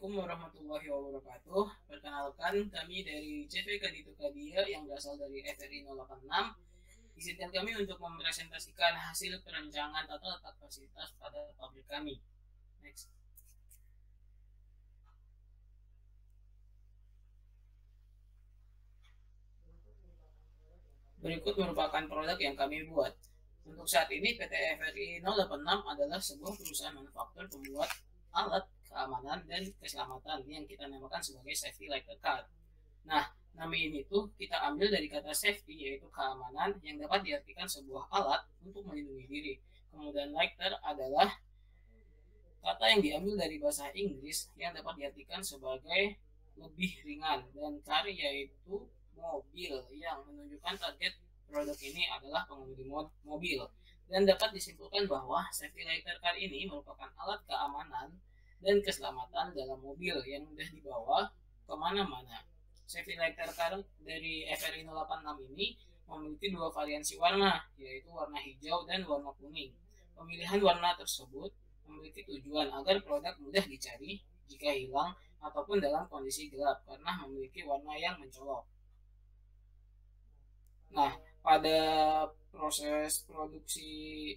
Assalamualaikum warahmatullahi wabarakatuh. Perkenalkan, kami dari CV Kadito Kadia yang berasal dari FRI 086. Izinkan kami untuk mempresentasikan hasil perancangan tata letak fasilitas pada pabrik kami. Next. Berikut merupakan produk yang kami buat. Untuk saat ini PT FRI 086 adalah sebuah perusahaan manufaktur pembuat alat keamanan dan keselamatan yang kita namakan sebagai safety lighter car. Nah, nama ini tuh kita ambil dari kata safety, yaitu keamanan, yang dapat diartikan sebuah alat untuk melindungi diri. Kemudian lighter adalah kata yang diambil dari bahasa Inggris yang dapat diartikan sebagai lebih ringan, dan car yaitu mobil yang menunjukkan target produk ini adalah pengemudi mobil. Dan dapat disimpulkan bahwa safety lighter car ini merupakan alat keamanan dan keselamatan dalam mobil yang mudah dibawa kemana-mana. Safety lighter car dari FRI 086 ini memiliki dua variasi warna, yaitu warna hijau dan warna kuning. Pemilihan warna tersebut memiliki tujuan agar produk mudah dicari jika hilang ataupun dalam kondisi gelap karena memiliki warna yang mencolok. Nah, pada proses produksi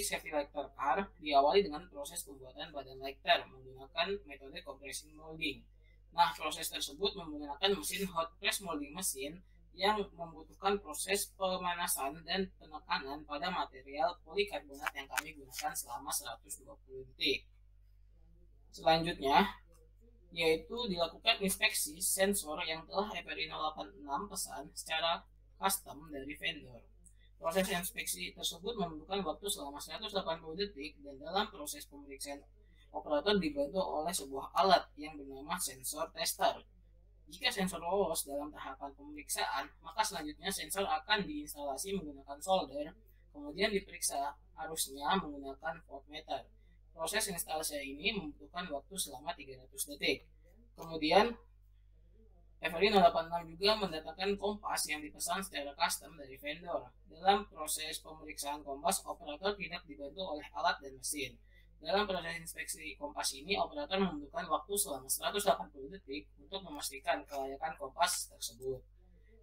safety lighter car diawali dengan proses pembuatan badan lighter menggunakan metode compressing molding. Nah, proses tersebut menggunakan mesin hot press molding mesin yang membutuhkan proses pemanasan dan penekanan pada material polikarbonat yang kami gunakan selama 120 detik. Selanjutnya, yaitu dilakukan inspeksi sensor yang telah FRI 086 pesan secara custom dari vendor. Proses inspeksi tersebut membutuhkan waktu selama 180 detik dan dalam proses pemeriksaan operator dibantu oleh sebuah alat yang bernama sensor tester. Jika sensor lolos dalam tahapan pemeriksaan, maka selanjutnya sensor akan diinstalasi menggunakan solder, kemudian diperiksa arusnya menggunakan voltmeter. Proses instalasi ini membutuhkan waktu selama 300 detik. Kemudian FRI 086 juga mendatangkan kompas yang dipesan secara custom dari vendor. Dalam proses pemeriksaan kompas, operator tidak dibantu oleh alat dan mesin. Dalam proses inspeksi kompas ini, operator membutuhkan waktu selama 180 detik untuk memastikan kelayakan kompas tersebut.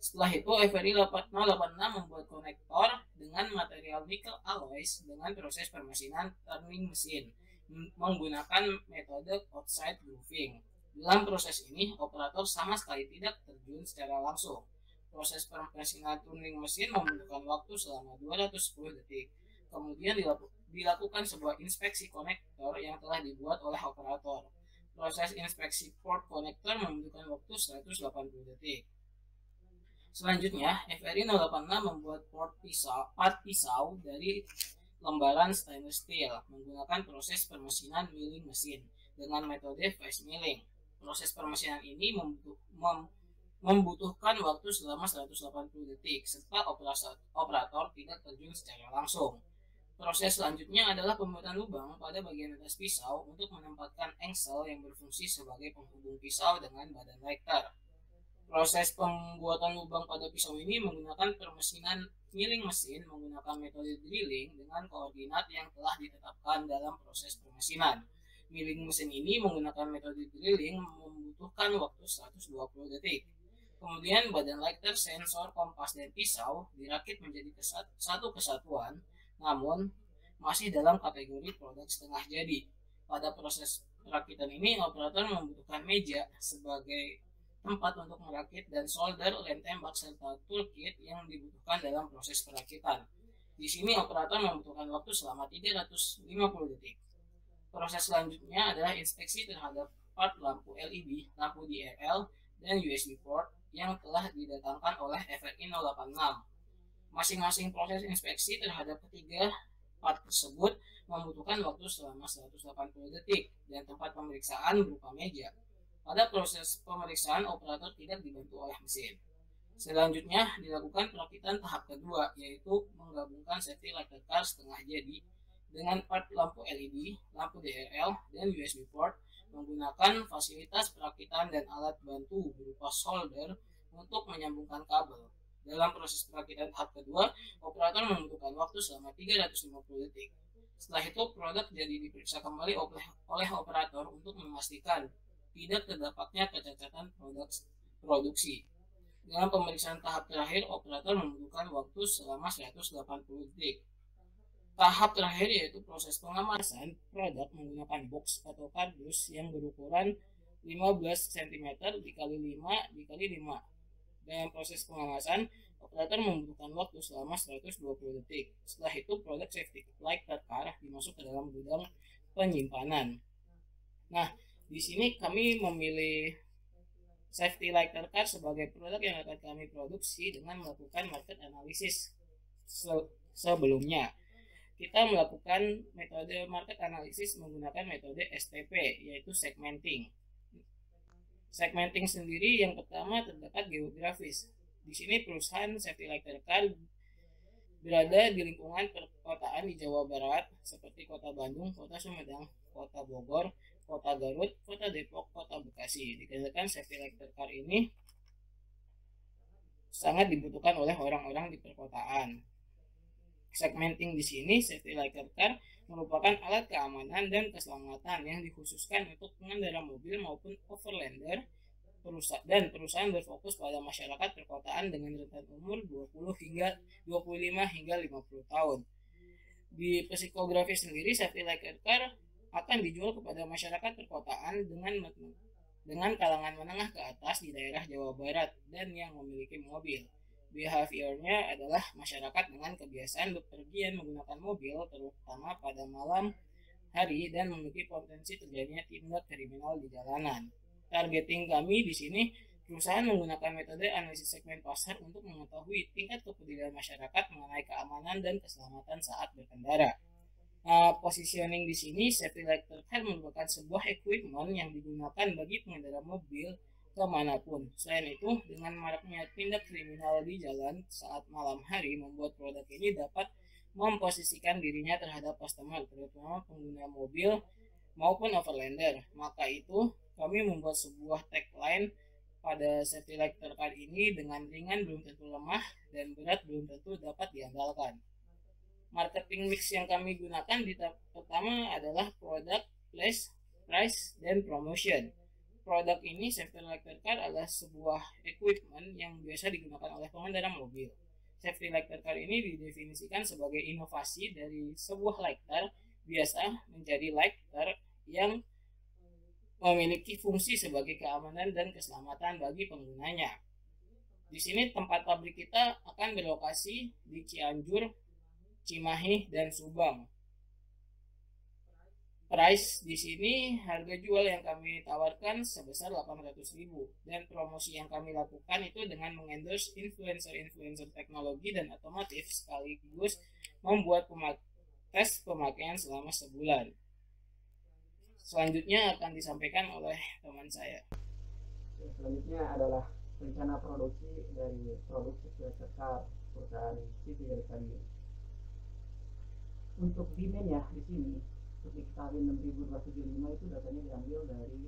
Setelah itu, FRI 086 membuat konektor dengan material nickel alloys dengan proses permesinan turning mesin menggunakan metode outside grooving. Dalam proses ini, operator sama sekali tidak terjun secara langsung. Proses permesinan turning mesin membutuhkan waktu selama 210 detik. Kemudian dilakukan sebuah inspeksi konektor yang telah dibuat oleh operator. Proses inspeksi port konektor membutuhkan waktu 180 detik. Selanjutnya, FRI 086 membuat part pisau dari lembaran stainless steel menggunakan proses permesinan milling mesin dengan metode face milling. Proses permesinan ini membutuhkan waktu selama 180 detik serta operator tidak terjun secara langsung. Proses selanjutnya adalah pembuatan lubang pada bagian atas pisau untuk menempatkan engsel yang berfungsi sebagai penghubung pisau dengan badan lighter. Proses pembuatan lubang pada pisau ini menggunakan permesinan milling mesin menggunakan metode drilling dengan koordinat yang telah ditetapkan dalam proses permesinan. Milling mesin ini menggunakan metode drilling membutuhkan waktu 120 detik. Kemudian badan lighter, sensor, kompas, dan pisau dirakit menjadi satu kesatuan, namun masih dalam kategori produk setengah jadi. Pada proses perakitan ini, operator membutuhkan meja sebagai tempat untuk merakit dan solder, lem tembak, serta toolkit yang dibutuhkan dalam proses perakitan. Di sini operator membutuhkan waktu selama 350 detik. Proses selanjutnya adalah inspeksi terhadap part lampu LED, lampu DRL, dan USB port yang telah didatangkan oleh FRI 086. Masing-masing proses inspeksi terhadap ketiga part tersebut membutuhkan waktu selama 180 detik dan tempat pemeriksaan berupa meja. Pada proses pemeriksaan, operator tidak dibantu oleh mesin. Selanjutnya dilakukan perakitan tahap kedua, yaitu menggabungkan safety lighter car setengah jadi dengan part lampu LED, lampu DRL, dan USB port menggunakan fasilitas perakitan dan alat bantu berupa solder untuk menyambungkan kabel. Dalam proses perakitan tahap kedua, operator membutuhkan waktu selama 350 detik. Setelah itu produk jadi diperiksa kembali oleh operator untuk memastikan tidak terdapatnya kecacatan produksi. Dengan pemeriksaan tahap terakhir, operator membutuhkan waktu selama 180 detik. Tahap terakhir yaitu proses pengemasan produk menggunakan box atau kardus yang berukuran 15 cm dikali 5 dikali 5. Dalam proses pengemasan, operator membutuhkan waktu selama 120 detik. Setelah itu, produk safety lighter car dimasuk ke dalam gudang penyimpanan. Nah, di sini kami memilih safety lighter car sebagai produk yang akan kami produksi dengan melakukan market analysis sebelumnya. Kita melakukan metode market analysis menggunakan metode STP, yaitu segmenting. Segmenting sendiri yang pertama terdapat geografis. Di sini perusahaan safety lighter car berada di lingkungan perkotaan di Jawa Barat seperti Kota Bandung, Kota Sumedang, Kota Bogor, Kota Garut, Kota Depok, Kota Bekasi. Dikarenakan safety lighter car ini sangat dibutuhkan oleh orang-orang di perkotaan. Segmenting di sini, safety lighter car merupakan alat keamanan dan keselamatan yang dikhususkan untuk pengendara mobil maupun overlander dan perusahaan berfokus pada masyarakat perkotaan dengan rentan umur 25 hingga 50 tahun. Di psikografi sendiri, safety lighter car akan dijual kepada masyarakat perkotaan dengan kalangan menengah ke atas di daerah Jawa Barat dan yang memiliki mobil. Behaviornya adalah masyarakat dengan kebiasaan bepergian menggunakan mobil terutama pada malam hari dan memiliki potensi terjadinya tindak kriminal di jalanan. Targeting kami di sini, perusahaan menggunakan metode analisis segmen pasar untuk mengetahui tingkat kepedulian masyarakat mengenai keamanan dan keselamatan saat berkendara. Positioning di sini, safety lighter car merupakan sebuah equipment yang digunakan bagi pengendara mobil kemanapun. Selain itu, dengan maraknya tindak kriminal di jalan saat malam hari membuat produk ini dapat memposisikan dirinya terhadap customer, terutama pengguna mobil maupun overlander. Maka itu, kami membuat sebuah tagline pada safety lighter car ini dengan ringan belum tentu lemah dan berat belum tentu dapat diandalkan. Marketing mix yang kami gunakan di tahap pertama adalah product, place, price, dan promotion. Produk ini, safety lighter car, adalah sebuah equipment yang biasa digunakan oleh pengendara mobil. Safety lighter car ini didefinisikan sebagai inovasi dari sebuah lighter biasa menjadi lighter yang memiliki fungsi sebagai keamanan dan keselamatan bagi penggunanya. Di sini tempat pabrik kita akan berlokasi di Cianjur, Cimahi, dan Subang. Price di sini harga jual yang kami tawarkan sebesar 800.000 dan promosi yang kami lakukan itu dengan mengendorse influencer teknologi dan otomotif sekaligus membuat tes pemakaian selama sebulan. Selanjutnya akan disampaikan oleh teman saya. Selanjutnya adalah rencana produksi dari produk safety car perusahaan CV dari kami. Untuk demand ya di sini untuk tahun 6275 itu datanya diambil dari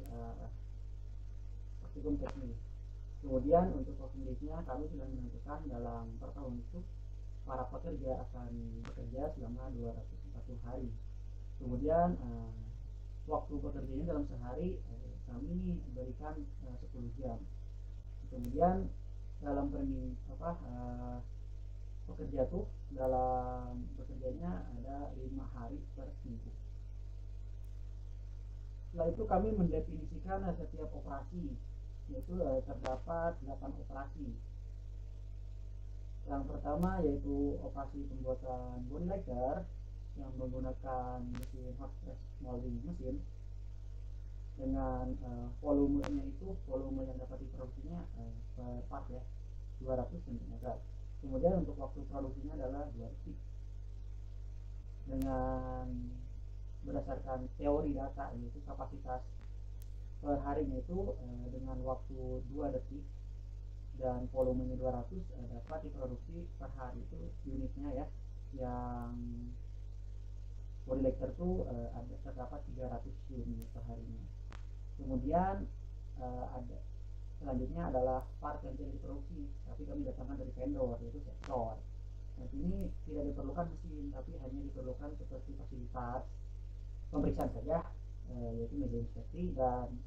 praktikum teknis. Kemudian untuk working days-nya kami sudah menentukan dalam per tahun itu para pekerja akan bekerja selama 240 hari. Kemudian waktu bekerjanya dalam sehari kami berikan 10 jam. Kemudian dalam pekerja tuh dalam bekerjanya ada 5 hari per minggu. Setelah itu kami mendefinisikan setiap operasi, yaitu terdapat 8 operasi. Yang pertama yaitu operasi pembuatan body lighter yang menggunakan mesin hot press molding mesin dengan volumenya itu volume yang dapat diproduksinya per part ya 200 cm. Kemudian untuk waktu produksinya adalah 2 detik. Dengan berdasarkan teori data yaitu kapasitas per harinya itu dengan waktu 2 detik dan volumenya 200 dapat diproduksi per hari itu unitnya ya. Yang body lighter itu terdapat 300 unit per harinya. Kemudian ada selanjutnya adalah part yang tidak diproduksi tapi kami datangkan dari vendor yaitu sektor. Nah, ini tidak diperlukan mesin, tapi hanya diperlukan seperti fasilitas pemeriksaan saja, yaitu meja inspeksi dan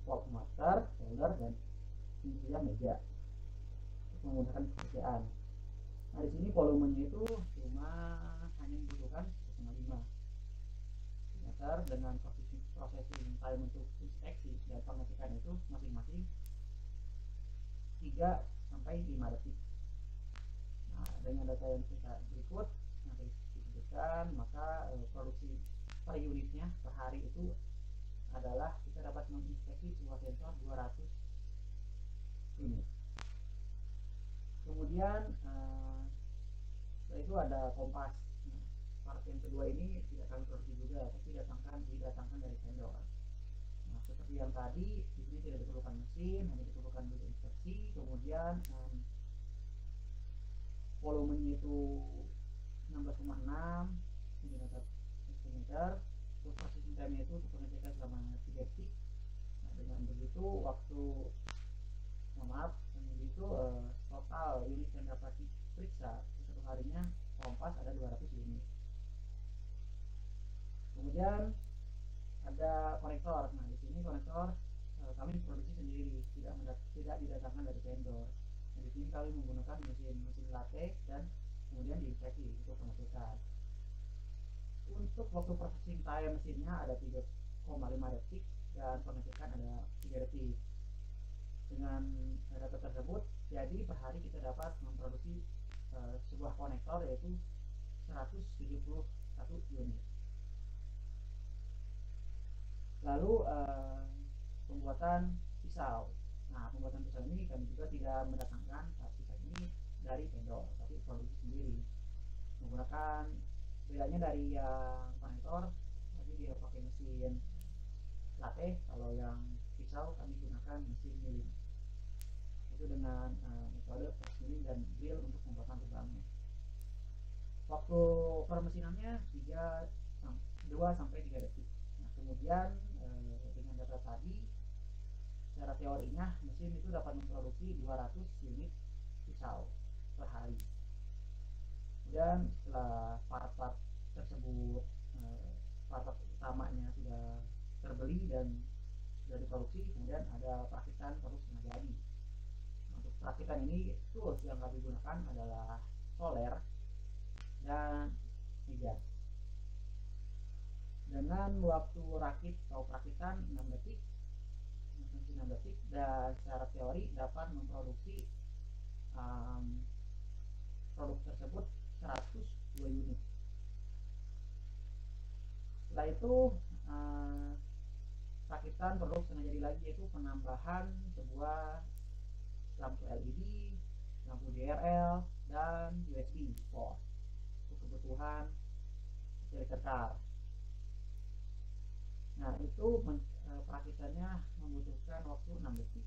swab master, folder, dan ini saja meja untuk memudahkan pekerjaan. Nah, di sini volumenya itu cuma hanya membutuhkan 1,5 meter dengan processing time untuk inspeksi dan pengecekan itu masing-masing 3 sampai 5 detik. Nah, dengan data yang kita berikut yang disebutkan, maka produksi per unitnya per hari itu adalah kita dapat menginspeksi sebuah sensor 200 unit. Kemudian setelah itu ada kompas. Nah, part yang kedua ini tidak kami produksi juga, tapi didatangkan dari vendor. Nah, seperti yang tadi, di sini tidak diperlukan mesin, hanya diperlukan media inspeksi. Kemudian volumenya itu 16,6 cm, terus processing time itu untuk pengecekan selama 3 detik. Nah, dengan begitu total unit yang dapat diperiksa satu harinya kompas ada 200 unit. Kemudian ada konektor. Nah, di sini konektor kami produksi sendiri, tidak didatangkan dari vendor. Nah, di sini kami menggunakan mesin latte dan kemudian diinspeksi untuk pengecekan. Untuk waktu processing time mesinnya ada 3,5 detik dan pengecekan ada 3 detik. Dengan data tersebut, jadi per hari kita dapat memproduksi sebuah konektor yaitu 171 unit. Lalu pembuatan pisau. Nah, pembuatan pisau ini kami juga tidak mendatangkan pisau ini dari vendor, tapi produksi sendiri. Menggunakan bedanya dari yang konektor, tadi dia pakai mesin latte, kalau yang pisau kami gunakan mesin milling. Itu dengan metode press milling dan drill untuk pembuatan lubangnya. Waktu permesinannya 2 sampai 3 detik. Nah, kemudian dengan data tadi, secara teorinya mesin itu dapat memproduksi 200 unit pisau per hari. Kemudian setelah part-part tersebut, part-part utamanya sudah terbeli dan sudah diproduksi, kemudian ada perakitan produk setengah jadi. Untuk perakitan ini, tools yang kami gunakan adalah soler dan migas. Dengan waktu rakit atau perakitan 6 detik dan secara teori dapat memproduksi produk tersebut 102 unit. Setelah itu rakitan produk setengah jadi lagi, yaitu penambahan sebuah lampu LED, lampu DRL, dan USB port untuk kebutuhan cylinder car. Nah, itu perakitannya membutuhkan waktu 6 detik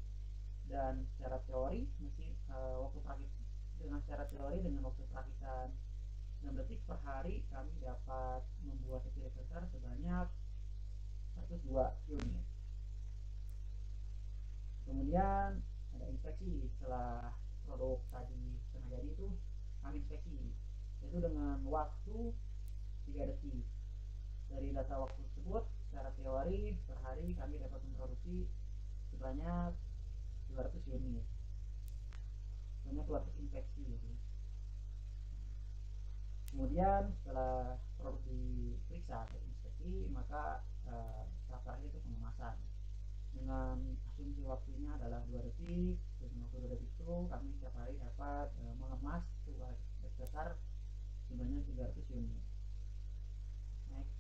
dan secara teori dengan waktu perakitan 6 detik per hari kami dapat membuat cylinder car sebanyak 102 unit. Kemudian ada inspeksi. Setelah produk tadi setengah jadi itu kami inspeksi, yaitu dengan waktu 3 detik. Dari data waktu tersebut, secara teori per hari kami dapat memproduksi sebanyak 200 unit. Banyak 200 inspeksi gitu. Kemudian setelah produk diperiksa atau inspeksi, maka tahap terakhir itu pengemasan. Dengan asumsi waktunya adalah 2 detik. Dengan waktu 2 detik itu kami setiap hari dapat mengemas sebuah besar sebanyak 300 unit. Next.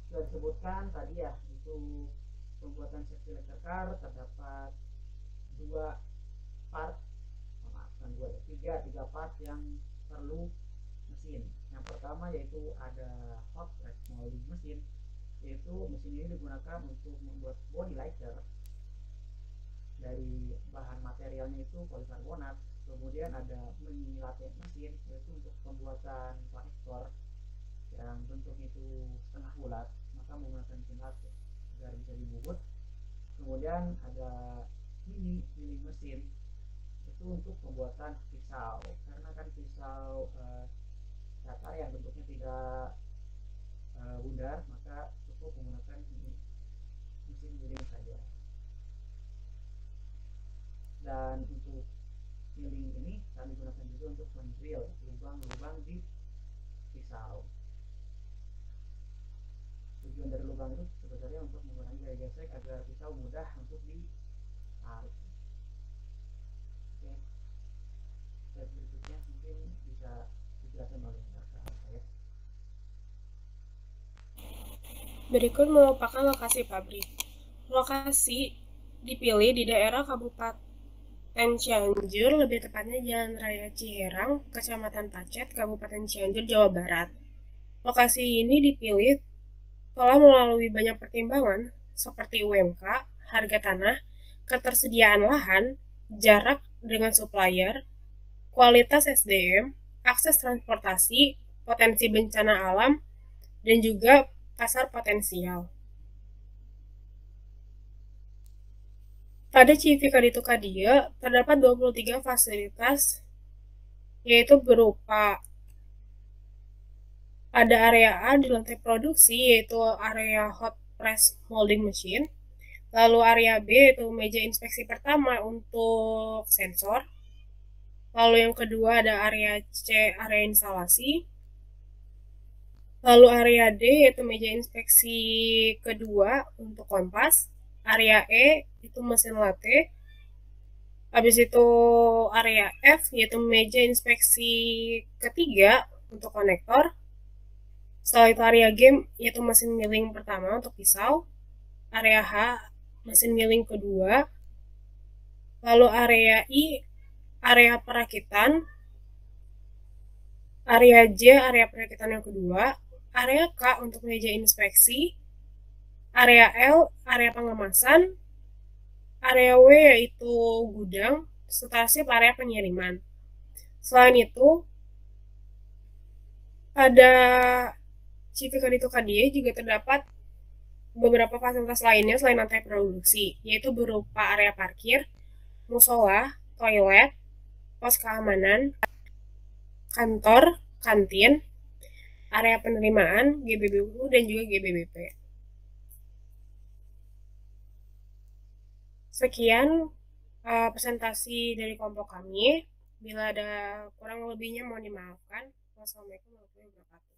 Sudah disebutkan tadi ya, itu pembuatan safety electric car terdapat tiga part yang perlu mesin. Yang pertama yaitu ada hot press molding mesin, yaitu mesin ini digunakan untuk membuat body liter dari bahan materialnya itu polikarbonat. Kemudian ada mini latte mesin, yaitu untuk pembuatan konektor yang bentuknya itu setengah bulat, maka menggunakan mesin agar bisa dibubut. Kemudian ada mini milling mesin, itu untuk pembuatan pisau, karena kan pisau datar yang bentuknya tidak bundar, maka cukup menggunakan mesin milling saja. Dan untuk milling ini kami gunakan juga untuk mendrill lubang-lubang di pisau. Tujuan dari lubang itu sebenarnya untuk mengurangi gaya gesek agar pisau mudah untuk ditarik. Oke, slide berikutnya mungkin bisa dijelaskan oleh rekan saya. Berikut merupakan lokasi pabrik. Lokasi dipilih di daerah Kabupaten Cianjur, lebih tepatnya Jalan Raya Ciherang, Kecamatan Pacet, Kabupaten Cianjur, Jawa Barat. Lokasi ini dipilih telah melalui banyak pertimbangan seperti UMK, harga tanah, ketersediaan lahan, jarak dengan supplier, kualitas SDM, akses transportasi, potensi bencana alam, dan juga pasar potensial. Pada Civika Kadia terdapat 23 fasilitas, yaitu berupa ada area A di lantai produksi, yaitu area hot press molding machine. Lalu area B yaitu meja inspeksi pertama untuk sensor. Lalu yang kedua ada area C, area instalasi. Lalu area D yaitu meja inspeksi kedua untuk kompas. Area E itu mesin latte. Habis itu area F yaitu meja inspeksi ketiga untuk konektor. Setelah itu area G yaitu mesin milling pertama untuk pisau. Area H mesin milling kedua. Lalu area I area perakitan. Area J area perakitan yang kedua. Area K untuk meja inspeksi. Area L area pengemasan. Area W yaitu gudang, serta sip area pengiriman. Selain itu, pada Civika Kadia juga terdapat beberapa fasilitas lainnya selain lantai produksi, yaitu berupa area parkir, musola, toilet, pos keamanan, kantor, kantin, area penerimaan, GBBU, dan juga GBBP. Sekian presentasi dari kelompok kami. Bila ada kurang lebihnya mohon dimaafkan. Wassalamualaikum warahmatullahi wabarakatuh.